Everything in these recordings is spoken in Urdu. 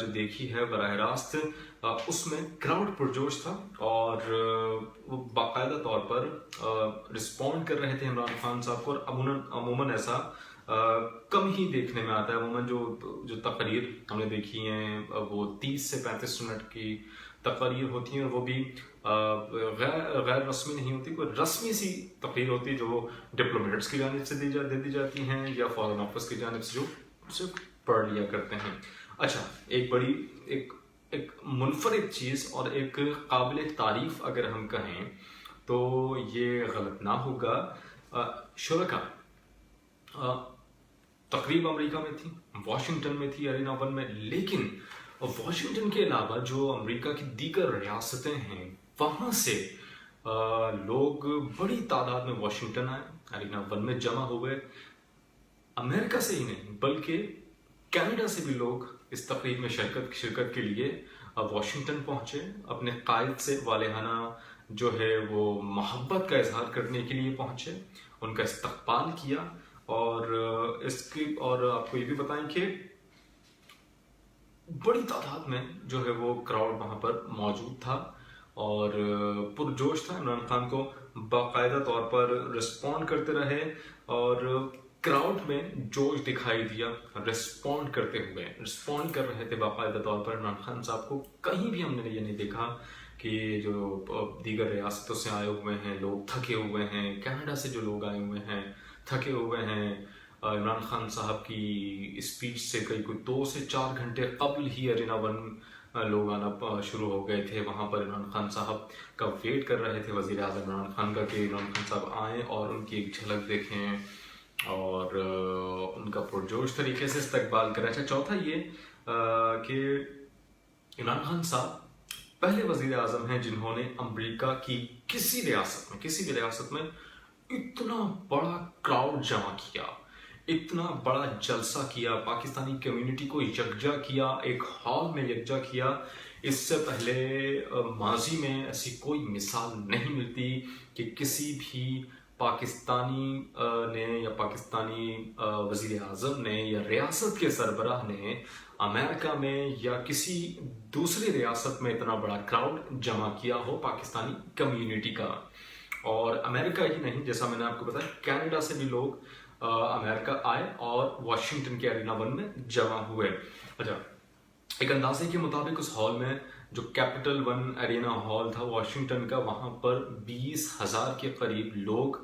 جو دیکھی ہے براہ راست، اس میں کراؤڈ پرجوش تھا اور وہ باقاعدہ طور پر رسپونڈ کر رہے تھے عمران خان صاحب کو. اور عموماً ایسا کم ہی دیکھنے میں آتا ہے. عموماً جو تقریر ہم نے دیکھی ہیں وہ 30 سے 35 منٹ کی تقریر ہوتی ہیں، اور وہ بھی غیر رسمی نہیں ہوتی، کوئی رسمی سی تقریر ہوتی ہے جو ڈپلومیٹس کی جانب سے دے دی جاتی ہیں یا فارن آفس کی جانب سے جو صرف پڑھ لیا کرتے ہیں. اچھا، ایک منفرد چیز اور ایک قابل تعریف اگر ہم کہیں تو یہ غلط نہ ہوگا. شرکا تقریب امریکہ میں تھی، واشنگٹن میں تھی، ارینا 1 میں، لیکن واشنگٹن کے علاوہ جو امریکہ کی دیگر ریاستیں ہیں وہاں سے لوگ بڑی تعداد میں واشنگٹن آئے، ارینا 1 میں جمع ہوئے. امریکہ سے ہی نہیں بلکہ کینیڈا سے بھی لوگ اس تقریب میں شرکت کے لیے واشنگٹن پہنچے. اپنے قائد سے والہانہ جو ہے وہ محبت کا اظہار کرنے کے لیے پہنچے، ان کا استقبال کیا. اور آپ کو یہ بھی بتائیں کہ بڑی تعداد میں جو ہے وہ کراؤڈ وہاں پر موجود تھا اور پرجوش تھا. عمران خان کو باقاعدہ طور پر رسپونڈ کرتے رہے اور کراؤڈ میں جوش دکھائی دیا. رسپونڈ کر رہے تھے باقاعدہ طور پر عمران خان صاحب کو. کہیں بھی ہم نے یہ نہیں دیکھا کہ جو دیگر ریاستوں سے آئے ہوئے ہیں لوگ تھکے ہوئے ہیں، کینیڈا سے جو لوگ آئے ہوئے ہیں تھکے ہوئے ہیں، عمران خان صاحب کی اسپیچ سے کوئی 2 سے 4 گھنٹے قبل ہی ارینا 1 لوگ آنا شروع ہو گئے تھے. وہاں پر عمران خان صاحب کا ویٹ کر رہے تھے وزیر اعظم عمران خان کا کہ عمران خان صاحب آئیں اور ان کی ایک جھلک دیکھیں اور ان کا پرجوش طریقے سے استقبال کریں. اچھا، چوتھا یہ کہ عمران خان صاحب پہلے وزیر اعظم ہیں جنہوں نے امریکہ کی کسی بھی ریاست میں اتنا بڑا کراؤڈ جمع کیا، اتنا بڑا جلسہ کیا، پاکستانی کمیونٹی کو یکجا کیا، ایک ہال میں یکجا کیا. اس سے پہلے ماضی میں ایسی کوئی مثال نہیں ملتی کہ کسی بھی پاکستانی نے یا پاکستانی وزیر اعظم نے یا ریاست کے سربراہ نے امریکہ میں یا کسی دوسری ریاست میں اتنا بڑا کراؤڈ جمع کیا ہو پاکستانی کمیونٹی کا. اور امریکہ ہی نہیں، جیسا میں نے آپ کو بتایا، کینیڈا سے بھی لوگ امریکہ آئے اور واشنگٹن کے ارینا 1 میں جمع ہوئے. اچھا، ایک اندازے کے مطابق اس ہال میں جو کیپٹل 1 ارینا ہال تھا واشنگٹن کا، وہاں پر 20,000 کے قریب لوگ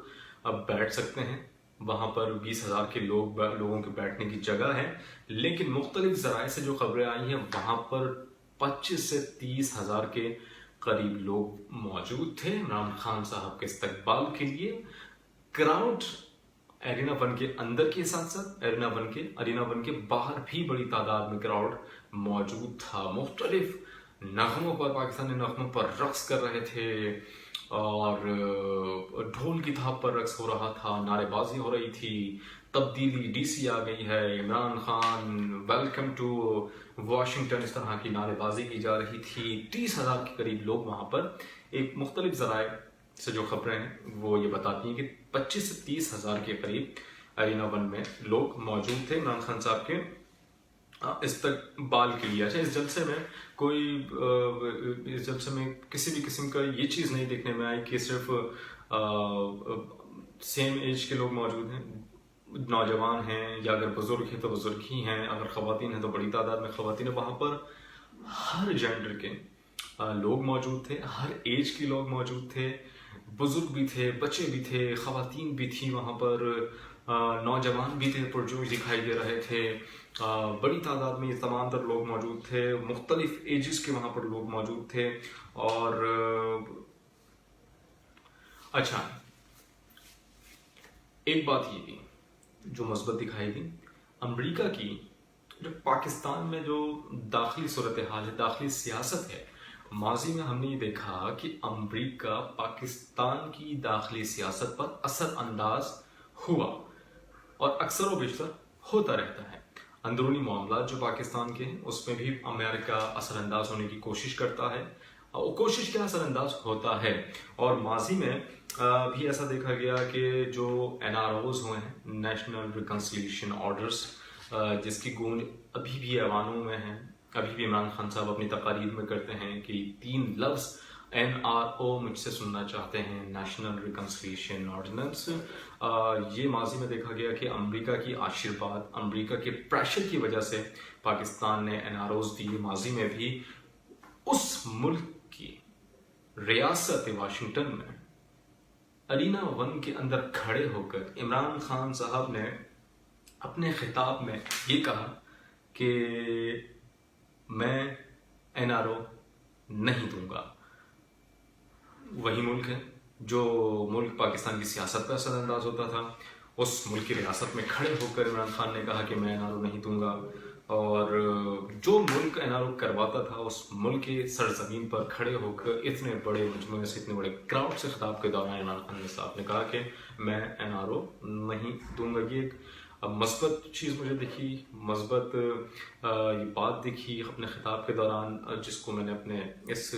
بیٹھ سکتے ہیں. وہاں پر 20,000 کے لوگوں کے بیٹھنے کی جگہ ہے. لیکن مختلف ذرائع سے جو خبریں آئی ہیں وہاں پر 25 سے 30,000 کے قریب لوگ موجود تھے عمران خان صاحب کے استقبال کے لیے. کراؤڈ ارینا 1 کے اندر کے ساتھ ساتھ ارینا 1 کے باہر بھی بڑی تعداد میں کراؤڈ موجود تھا. مختلف نغموں پر، پاکستانی نغموں پر رقص کر رہے تھے اور ڈھول کی تھاپ پر رقص ہو رہا تھا، نعرے بازی ہو رہی تھی. تبدیلی ڈی سی آ گئی ہے، Imran Khan welcome to Washington, اس طرح کی نعرے بازی کی جا رہی تھی. 30,000 کے قریب لوگ وہاں پر، ایک مختلف ذرائع سے جو خبریں ہیں وہ یہ بتاتی ہیں کہ 25 سے 30,000 کے قریب ارینا 1 میں لوگ موجود تھے عمران خان صاحب کے استقبال کے لیے. اچھا، اس جلسے میں کسی بھی قسم کا یہ چیز نہیں دیکھنے میں آئی کہ صرف سیم ایج کے لوگ موجود ہیں، نوجوان ہیں، یا اگر بزرگ ہیں تو بزرگ ہی ہیں، اگر خواتین ہیں تو بڑی تعداد میں خواتین ہیں. وہاں پر ہر جینڈر کے لوگ موجود تھے، ہر ایج کے لوگ موجود تھے، بزرگ بھی تھے، بچے بھی تھے، خواتین بھی تھیں وہاں پر، نوجوان بھی تھے، پرجوش دکھائی دے رہے تھے. بڑی تعداد میں یہ تمام تر لوگ موجود تھے، مختلف ایجز کے وہاں پر لوگ موجود تھے. اور اچھا، ایک بات یہ بھی جو مثبت دکھائی دی، امریکہ کی جو پاکستان میں جو داخلی صورتحال ہے، داخلی سیاست ہے، ماضی میں ہم نے یہ دیکھا کہ امریکہ پاکستان کی داخلی سیاست پر اثر انداز ہوا اور اکثر و بیشتر ہوتا رہتا ہے. اندرونی معاملات جو پاکستان کے ہیں اس میں بھی امریکہ اثر انداز ہونے کی کوشش کرتا ہے، اور کوشش کیا اثر انداز ہوتا ہے. اور ماضی میں بھی ایسا دیکھا گیا کہ جو NROs ہوئے ہیں، نیشنل ریکنسیلیشن آرڈرز، جس کی گونج ابھی بھی ایوانوں میں ہے، ابھی بھی عمران خان صاحب اپنی تقاریر میں کرتے ہیں کہ 3 لفظ NRO مجھ سے سننا چاہتے ہیں، نیشنل ریکنسیلیشن آرڈیننس۔ یہ ماضی میں دیکھا گیا کہ امریکہ کی آشرواد، امریکہ کے پریشر کی وجہ سے پاکستان نے NROs دی۔ ماضی میں بھی اس ملک کی ریاست واشنگٹن میں ارینا 1 کے اندر کھڑے ہو کر عمران خان صاحب نے اپنے خطاب میں یہ کہا کہ میں NRO نہیں دوں گا۔ وہی ملک ہے جو ملک پاکستان کی سیاست پر اثر انداز ہوتا تھا، اس ملک کی ریاست میں کھڑے ہو کر عمران خان نے کہا کہ میں NRO نہیں دوں گا، اور جو ملک NRO کرواتا تھا اس ملک کے سرزمین پر کھڑے ہو کر اتنے بڑے مجموعے سے، اتنے بڑے کراؤڈ سے خطاب کے دوران عمران خان صاحب نے کہا کہ میں NRO نہیں دوں گا۔ یہ ایک مثبت چیز مجھے دکھی، مثبت یہ بات دکھی اپنے خطاب کے دوران، جس کو میں نے اپنے اس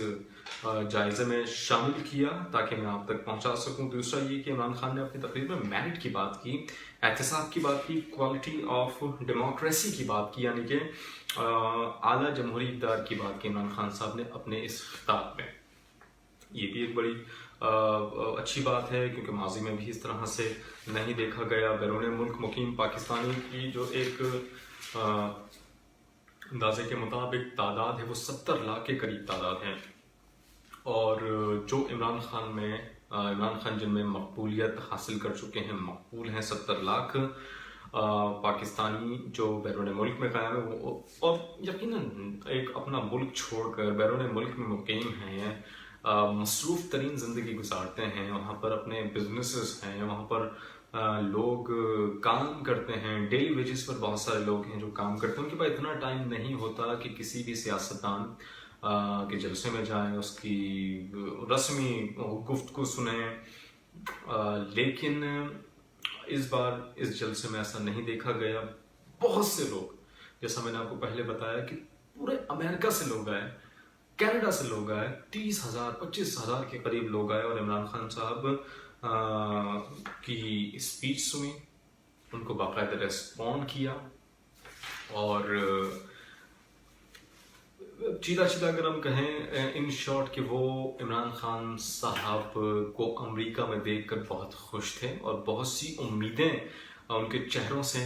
جائزے میں شامل کیا تاکہ میں آپ تک پہنچا سکوں۔ دوسرا یہ کہ عمران خان نے اپنی تقریر میں میرٹ کی بات کی، احتساب کی بات کی، کوالٹی آف ڈیموکریسی کی بات کی، یعنی کہ اعلیٰ جمہوری اقدار کی بات کی عمران خان صاحب نے اپنے اس خطاب میں۔ یہ بھی ایک بڑی اچھی بات ہے کیونکہ ماضی میں بھی اس طرح سے نہیں دیکھا گیا۔ بیرون ملک مقیم پاکستانی کی جو ایک اندازے کے مطابق تعداد ہے وہ 70 لاکھ کے قریب تعداد ہے، اور جو عمران خان جن میں مقبولیت حاصل کر چکے ہیں، مقبول ہیں 70 لاکھ پاکستانی جو بیرون ملک میں قائم ہے، اور یقیناً ایک اپنا ملک چھوڑ کر بیرون ملک میں مقیم ہیں، مصروف ترین زندگی گزارتے ہیں، وہاں پر اپنے بزنسز ہیں، وہاں پر لوگ کام کرتے ہیں، ڈیلی ویجز پر بہت سارے لوگ ہیں جو کام کرتے ہیں، ان کے پاس اتنا ٹائم نہیں ہوتا کہ کسی بھی سیاستدان کے جلسے میں جائیں، اس کی رسمی گفتگو سنیں، لیکن اس بار اس جلسے میں ایسا نہیں دیکھا گیا۔ بہت سے لوگ، جیسا میں نے آپ کو پہلے بتایا کہ پورے امریکہ سے لوگ آئے، کینیڈا سے لوگ آئے، 30,000 25,000 کے قریب لوگ آئے اور عمران خان صاحب کی اسپیچ سنی، ان کو باقاعدہ ریسپونڈ کیا، اور چیدہ اگر ہم کہیں ان شارٹ کہ وہ عمران خان صاحب کو امریکہ میں دیکھ کر بہت خوش تھے، اور بہت سی امیدیں ان کے چہروں سے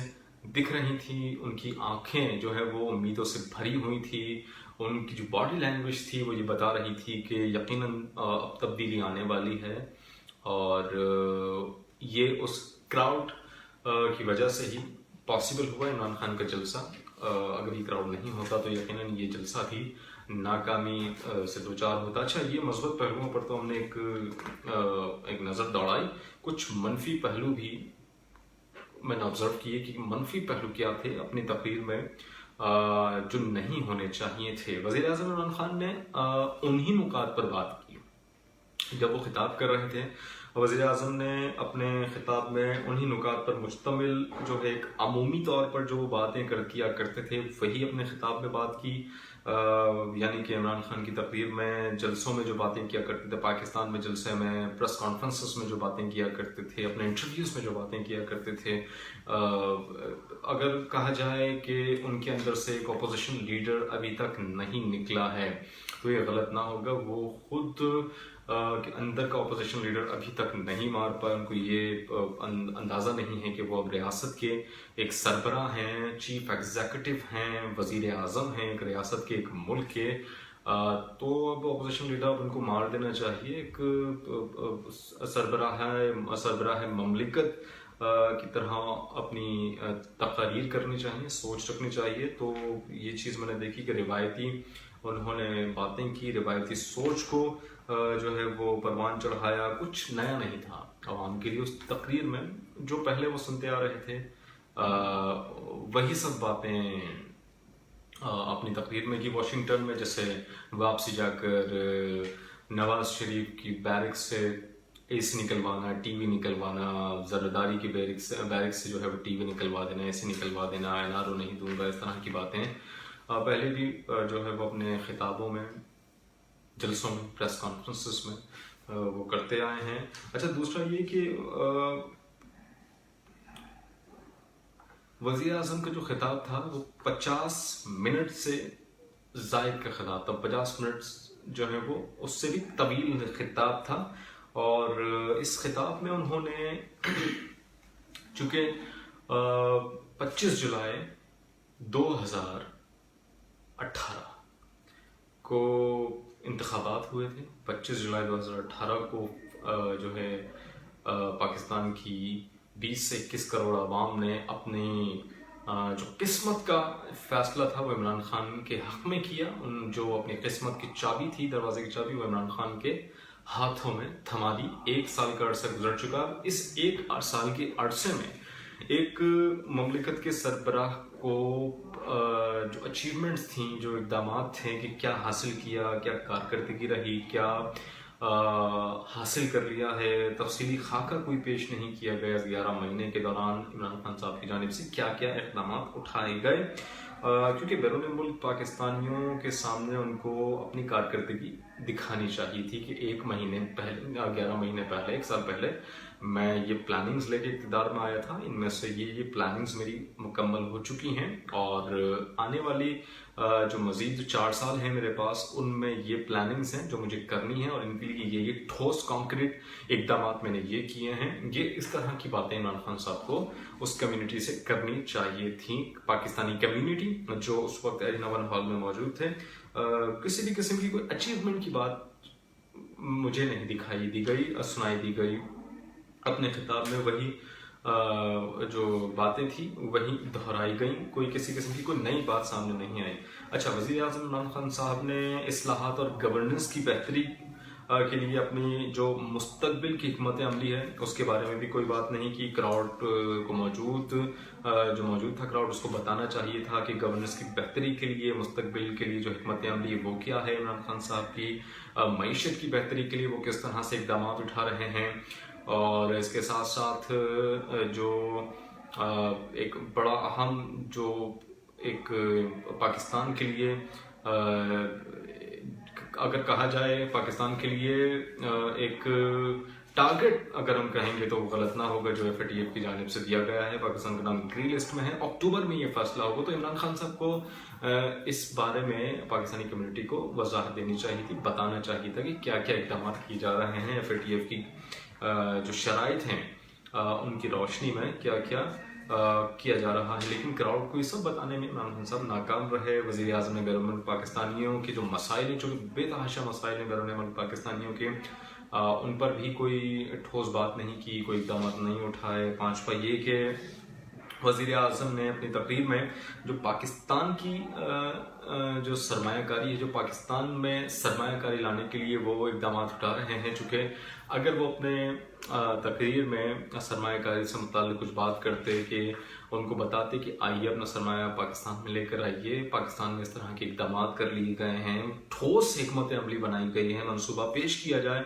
دکھ رہی تھی، ان کی آنکھیں جو ہے وہ امیدوں سے بھری ہوئی تھی، ان کی جو باڈی لینگویج تھی وہ یہ بتا رہی تھی کہ یقیناً اب تبدیلی آنے والی ہے، اور یہ اس کراؤڈ کی وجہ سے ہی پاسبل ہوا عمران خان کا جلسہ۔ اگر یہ کراؤڈ نہیں ہوتا تو یقیناً یہ جلسہ بھی ناکامی سے دوچار ہوتا۔ اچھا، یہ مثبت پہلوؤں پر تو ہم نے ایک نظر دوڑائی، کچھ منفی پہلو بھی میں نے آبزرو کیے کہ منفی پہلو کیا تھے اپنی تقریر میں جو نہیں ہونے چاہیے تھے۔ وزیر اعظم عمران خان نے انہی نکات پر بات کی جب وہ خطاب کر رہے تھے۔ وزیر اعظم نے اپنے خطاب میں انہی نکات پر مشتمل جو ہے ایک عمومی طور پر جو وہ باتیں کیا کرتے تھے وہی اپنے خطاب میں بات کی، یعنی کہ عمران خان کی تقریر میں جلسوں میں جو باتیں کیا کرتے تھے، پاکستان میں جلسے میں، پریس کانفرنسز میں جو باتیں کیا کرتے تھے، اپنے انٹرویوز میں جو باتیں کیا کرتے تھے، اگر کہا جائے کہ ان کے اندر سے ایک اپوزیشن لیڈر ابھی تک نہیں نکلا ہے تو یہ غلط نہ ہوگا، وہ خود کہ اندر کا اپوزیشن لیڈر ابھی تک نہیں مار پائے، ان کو یہ اندازہ نہیں ہے کہ وہ اب ریاست کے ایک سربراہ ہیں، چیف ایگزیکٹو ہیں، وزیر اعظم ہیں ایک ریاست کے، ایک ملک کے، تو اب اپوزیشن لیڈر ان کو مار دینا چاہیے، ایک سربراہ مملکت کی طرح اپنی تقاریر کرنی چاہیے، سوچ رکھنی چاہیے۔ تو یہ چیز میں نے دیکھی کہ روایتی انہوں نے باتیں کی، روایتی سوچ کو جو ہے وہ پروان چڑھایا، کچھ نیا نہیں تھا عوام کے لیے اس تقریر میں، جو پہلے وہ سنتے آ رہے تھے وہی سب باتیں اپنی تقریر میں کی۔ واشنگٹن میں جیسے واپسی جا کر نواز شریف کی بیرک سے اے سی نکلوانا، ٹی وی نکلوانا، زرداری کی بیرک سے جو ہے وہ ٹی وی نکلوا دینا، اے سی نکلوا دینا، NRO نہیں دوں گا، اس طرح کی باتیں پہلے بھی جو ہے وہ اپنے خطابوں میں، جلسوں میں، پریس کانفرنسز میں وہ کرتے آئے ہیں۔ اچھا، دوسرا یہ کہ وزیر اعظم کا جو خطاب تھا وہ 50 منٹ سے زائد کے خطاب تھا. 50 منٹ جو ہے وہ اس سے بھی طویل خطاب تھا. اور اس خطاب میں انہوں نے چونکہ 25 جولائی 2018 کو انتخابات ہوئے تھے. 25 جولائی 2018 کو جو ہے پاکستان کی 20 سے 21 کروڑ عوام نے اپنی جو قسمت کا فیصلہ تھا وہ عمران خان کے حق میں کیا. ان جو اپنی قسمت کی چابی تھی، دروازے کی چابی، وہ عمران خان کے ہاتھوں میں تھما دی. 1 سال کا عرصہ گزر چکا. اس 1 سال کے عرصے میں ایک مملکت کے سربراہ کو جو اچیومنٹس تھیں، جو اقدامات تھے کہ کیا حاصل کیا، کیا کارکردگی رہی، کیا حاصل کر لیا ہے، تفصیلی خاکہ کوئی پیش نہیں کیا گیا. 11 مہینے کے دوران عمران خان صاحب کی جانب سے کیا کیا اقدامات اٹھائے گئے، کیونکہ بیرون ملک پاکستانیوں کے سامنے ان کو اپنی کارکردگی دکھانی چاہیے تھی کہ 1 مہینے پہلے، 11 مہینے پہلے، 1 سال پہلے میں یہ پلاننگز لے کے اقتدار میں آیا تھا. ان میں سے یہ پلاننگز میری مکمل ہو چکی ہیں، اور آنے والی جو مزید 4 سال ہیں میرے پاس، ان میں یہ پلاننگز ہیں جو مجھے کرنی ہیں، اور ان کے لیے یہ ٹھوس کانکریٹ اقدامات میں نے یہ کیے ہیں. یہ اس طرح کی باتیں عمران خان صاحب کو اس کمیونٹی سے کرنی چاہیے تھیں. پاکستانی کمیونٹی جو اس وقت ارینا ون ہال میں موجود تھے، کسی بھی قسم کی کوئی اچیومنٹ کی بات مجھے نہیں دکھائی دی گئی، سنائی دی گئی. اپنے خطاب میں وہی جو باتیں تھیں وہی دہرائی گئیں. کوئی کسی قسم کی کوئی نئی بات سامنے نہیں آئی. اچھا، وزیر اعظم عمران خان صاحب نے اصلاحات اور گورننس کی بہتری کے لیے اپنی جو مستقبل کی حکمت عملی ہے اس کے بارے میں بھی کوئی بات نہیں کی. کراؤڈ کو موجود تھا کراؤڈ، اس کو بتانا چاہیے تھا کہ گورننس کی بہتری کے لیے، مستقبل کے لیے جو حکمت عملی ہے وہ کیا ہے عمران خان صاحب کی. معیشت کی بہتری کے لیے وہ کس طرح سے اقدامات اٹھا رہے ہیں. اور اس کے ساتھ ساتھ جو ایک بڑا اہم جو ایک پاکستان کے لیے اگر کہا جائے، پاکستان کے لیے ایک ٹارگٹ اگر ہم کہیں گے تو وہ غلط نہ ہوگا، جو FATF کی جانب سے دیا گیا ہے. پاکستان کا نام گرین لسٹ میں ہے. اکتوبر میں یہ فیصلہ ہوگا. تو عمران خان صاحب کو اس بارے میں پاکستانی کمیونٹی کو وضاحت دینی چاہیے تھی، بتانا چاہیے تھا کہ کیا کیا اقدامات کیے جا رہے ہیں. FATF کی جو شرائط ہیں ان کی روشنی میں کیا کیا کیا جا رہا ہے. لیکن کراؤڈ کو یہ سب بتانے میں عمران خان صاحب ناکام رہے. وزیر اعظم نے بیرون ملک پاکستانیوں کے جو مسائل ہیں، جو بے تحاشا مسائل ہیں بیرون ملک پاکستانیوں کے، ان پر بھی کوئی ٹھوس بات نہیں کی، کوئی اقدامات نہیں اٹھائے. 5 یہ کہ وزیر اعظم نے اپنی تقریر میں جو پاکستان کی جو سرمایہ کاری ہے، جو پاکستان میں سرمایہ کاری لانے کے لیے وہ اقدامات اٹھا رہے ہیں، چونکہ اگر وہ اپنے تقریر میں سرمایہ کاری سے متعلق کچھ بات کرتے کہ ان کو بتاتے کہ آئیے اپنا سرمایہ پاکستان میں لے کر آئیے، پاکستان میں اس طرح کے اقدامات کر لیے گئے ہیں، ٹھوس حکمت عملی بنائی گئی ہے، منصوبہ پیش کیا جائے،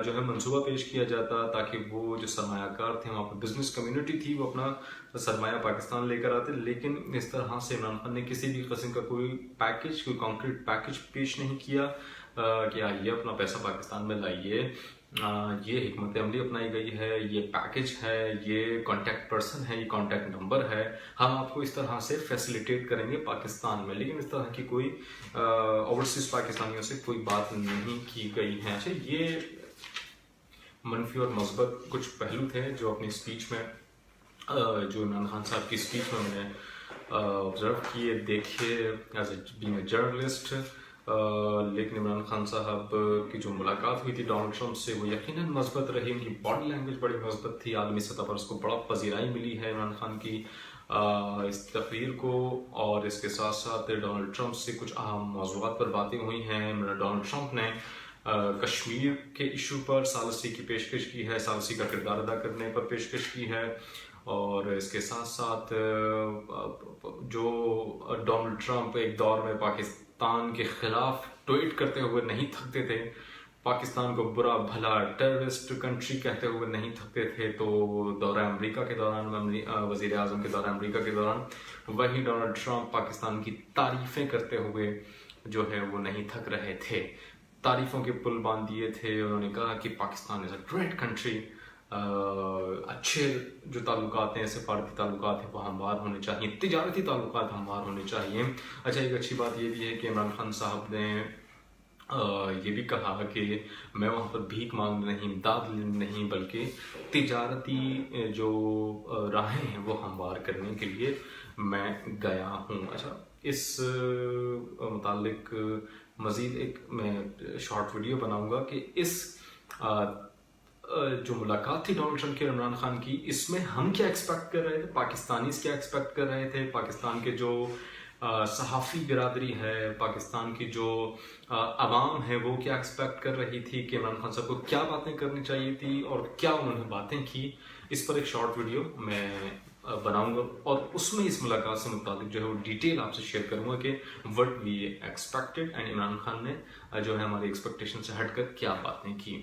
جو ہے منصوبہ پیش کیا جاتا تاکہ وہ جو سرمایہ کار تھے، وہاں پہ بزنس کمیونٹی تھی، وہ اپنا سرمایہ پاکستان لے کر آتے. لیکن اس طرح سے عمران خان نے کسی بھی قسم کا کوئی پیکج، کوئی کانکریٹ پیکج پیش نہیں کیا کہ آئیے اپنا پیسہ پاکستان میں لائیے. یہ حکمت عملی اپنائی گئی ہے، یہ پیکج ہے، یہ کانٹیکٹ پرسن ہے، یہ کانٹیکٹ نمبر ہے، ہم آپ کو اس طرح سے فیسیلیٹیٹ کریں گے پاکستان میں. لیکن اس طرح کی کوئی اوورسیز پاکستانیوں سے کوئی بات نہیں کی گئی ہے. اچھا، یہ منفی اور مثبت کچھ پہلو تھے جو اپنی اسپیچ میں، جو عمران خان صاحب کی اسپیچ میں میں نے آبزرو کیے، دیکھے as a being a journalist. لیکن عمران خان صاحب کی جو ملاقات ہوئی تھی ڈونلڈ ٹرمپ سے، وہ یقیناً مثبت رہی. ان کی باڈی لینگویج بڑی مثبت تھی. عالمی سطح پر اس کو بڑا پذیرائی ملی ہے عمران خان کی اس تقریر کو. اور اس کے ساتھ ساتھ ڈونلڈ ٹرمپ سے کچھ اہم موضوعات پر باتیں ہوئی ہیں. ڈونلڈ ٹرمپ نے کشمیر کے ایشو پر ثالثی کی پیشکش کی ہے، ثالثی کا کردار ادا کرنے پر پیشکش کی ہے. اور اس کے ساتھ ساتھ جو ڈونلڈ ٹرمپ ایک دور میں پاکستان کے خلاف ٹویٹ کرتے ہوئے نہیں تھکتے تھے، پاکستان کو برا بھلا ٹیررسٹ کنٹری کہتے ہوئے نہیں تھکتے تھے، تو دورہ امریکہ کے دوران، وزیر اعظم کے دورہ امریکہ کے دوران، وہی ڈونلڈ ٹرمپ پاکستان کی تعریفیں کرتے ہوئے جو ہے وہ نہیں تھک رہے تھے. تعریفوں کے پل باندھ دیے تھے. انہوں نے کہا کہ پاکستان از اے گریٹ کنٹری. اچھے جو تعلقات ہیں، سفارتی تعلقات ہیں، وہ ہموار ہونے چاہیے، تجارتی تعلقات ہموار ہونے چاہیے۔ اچھا، ایک اچھی بات یہ بھی ہے کہ عمران خان صاحب نے یہ بھی کہا کہ میں وہاں پر بھیک مانگ نہیں، امداد نہیں، بلکہ تجارتی جو راہیں ہیں وہ ہموار کرنے کے لیے میں گیا ہوں۔ اچھا، اس متعلق مزید ایک میں شارٹ ویڈیو بناؤں گا کہ اس جو ملاقات تھی ڈونلڈ ٹرمپ کی اور عمران خان کی، اس میں ہم کیا ایکسپیکٹ کر رہے تھے، پاکستانیز کیا ایکسپیکٹ کر رہے تھے، پاکستان کے جو صحافی برادری ہے، پاکستان کی جو عوام ہے، وہ کیا ایکسپیکٹ کر رہی تھی کہ عمران خان صاحب کو کیا باتیں کرنی چاہیے تھی اور کیا انہوں نے باتیں کی۔ اس پر ایک شارٹ ویڈیو میں بناؤں گا اور اس میں اس ملاقات سے متعلق جو ہے وہ ڈیٹیل آپ سے شیئر کروں گا کہ what we expected and Imran Khan نے جو ہے ہماری ایکسپیکٹیشن سے ہٹ کر کیا باتیں کی۔